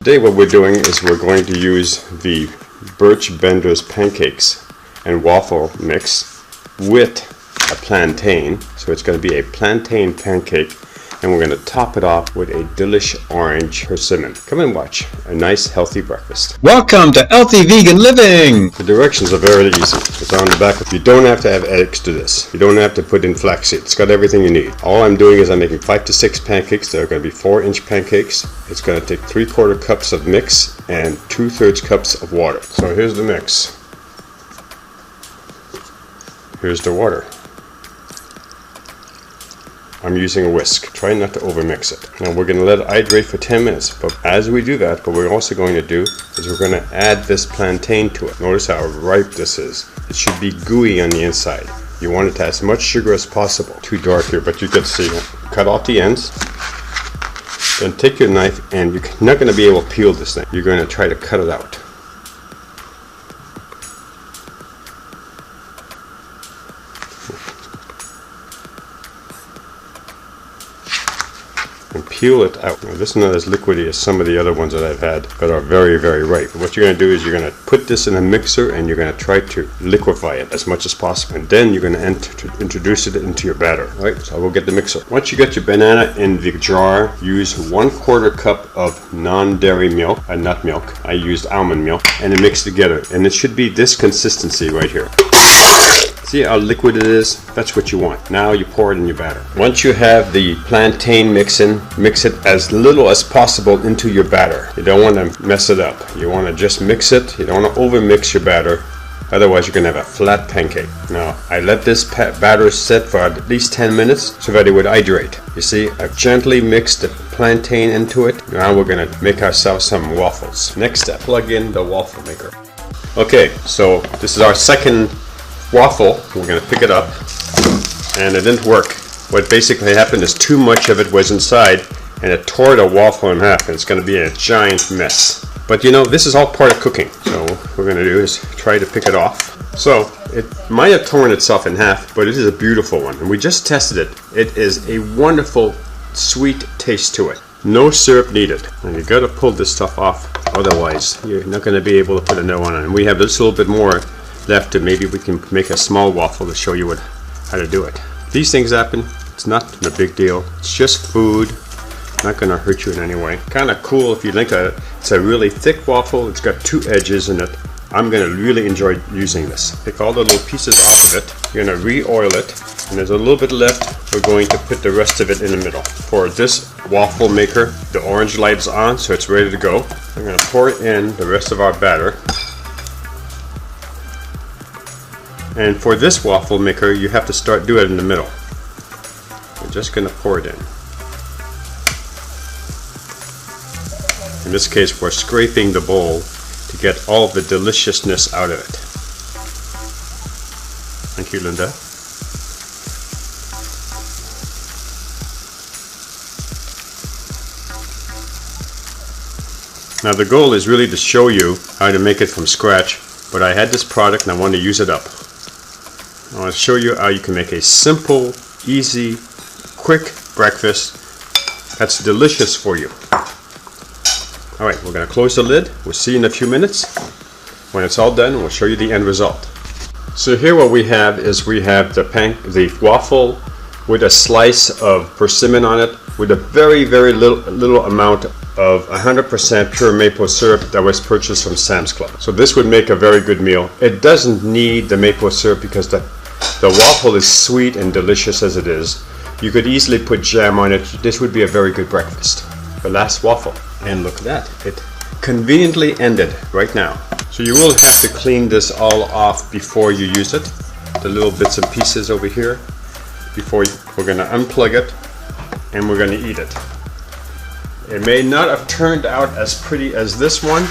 Today what we're doing is we're going to use the Birch Bender's pancakes and waffle mix with a plantain. So it's going to be a plantain pancake, and we're going to top it off with a delish orange persimmon. Come and watch a nice healthy breakfast. Welcome to Healthy Vegan Living! The directions are very easy. It's on the back. You don't have to have eggs to this. You don't have to put in flaxseed. It's got everything you need. All I'm doing is I'm making 5 to 6 pancakes. They're going to be 4-inch pancakes. It's going to take 3/4 cups of mix and 2/3 cups of water. So here's the mix. Here's the water. I'm using a whisk. Try not to overmix it. Now we're going to let it hydrate for 10 minutes. But as we do that, what we're also going to do is we're going to add this plantain to it. Notice how ripe this is. It should be gooey on the inside. You want it to have as much sugar as possible. Too dark here, but you can see it. Cut off the ends. Then take your knife, and you're not going to be able to peel this thing. You're going to try to cut it out. And peel it out. Now, this is not as liquidy as some of the other ones that I've had that are very, very ripe. But what you're going to do is you're going to put this in a mixer and you're going to try to liquefy it as much as possible. And then you're going to introduce it into your batter. All right, so I will get the mixer. Once you get your banana in the jar, use 1/4 cup of non-dairy milk, nut milk. I used almond milk, and it mixed together. And it should be this consistency right here. See how liquid it is? That's what you want. Now you pour it in your batter. Once you have the plantain mix it as little as possible into your batter. You don't want to mess it up. You want to just mix it. You don't want to over mix your batter. Otherwise you're going to have a flat pancake. Now I let this batter sit for at least 10 minutes so that it would hydrate. You see, I've gently mixed the plantain into it. Now we're going to make ourselves some waffles. Next step, plug in the waffle maker. Okay, so this is our second waffle. We're going to pick it up, and it didn't work. What basically happened is too much of it was inside, and it tore the waffle in half, and it's going to be a giant mess. But you know, this is all part of cooking, so what we're going to do is try to pick it off. So it might have torn itself in half, but it is a beautiful one, and we just tested it. It is a wonderful sweet taste to it. No syrup needed. And you got to pull this stuff off, otherwise you're not going to be able to put another one on. And we have this little bit more left, and maybe we can make a small waffle to show you how to do it. These things happen. It's not a big deal. It's just food. Not going to hurt you in any way. Kind of cool if you think of it. It's a really thick waffle. It's got 2 edges in it. I'm going to really enjoy using this. Take all the little pieces off of it. You're going to re-oil it, and there's a little bit left. We're going to put the rest of it in the middle. For this waffle maker, the orange light is on, so it's ready to go. I'm going to pour in the rest of our batter. And for this waffle maker, you have to do it in the middle. We're just going to pour it in. In this case, we're scraping the bowl to get all of the deliciousness out of it. Thank you, Linda. Now the goal is really to show you how to make it from scratch, but I had this product and I want to use it up. I want to show you how you can make a simple, easy, quick breakfast that's delicious for you. Alright, we're going to close the lid. We'll see you in a few minutes. When it's all done, we'll show you the end result. So here what we have is we have the waffle with a slice of persimmon on it, with a very, very little amount of 100% pure maple syrup that was purchased from Sam's Club. So this would make a very good meal. It doesn't need the maple syrup because the waffle is sweet and delicious as it is. You could easily put jam on it. This would be a very good breakfast. The last waffle. And look at that. It conveniently ended right now. So you will have to clean this all off before you use it. The little bits and pieces over here. We're going to unplug it, and we're going to eat it. It may not have turned out as pretty as this one,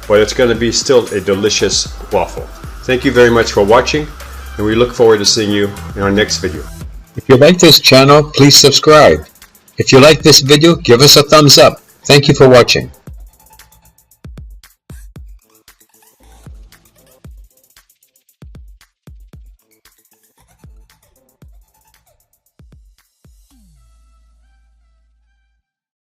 but it's going to be still a delicious waffle. Thank you very much for watching, and we look forward to seeing you in our next video. If you like this channel, please subscribe. If you like this video, give us a thumbs up. Thank you for watching.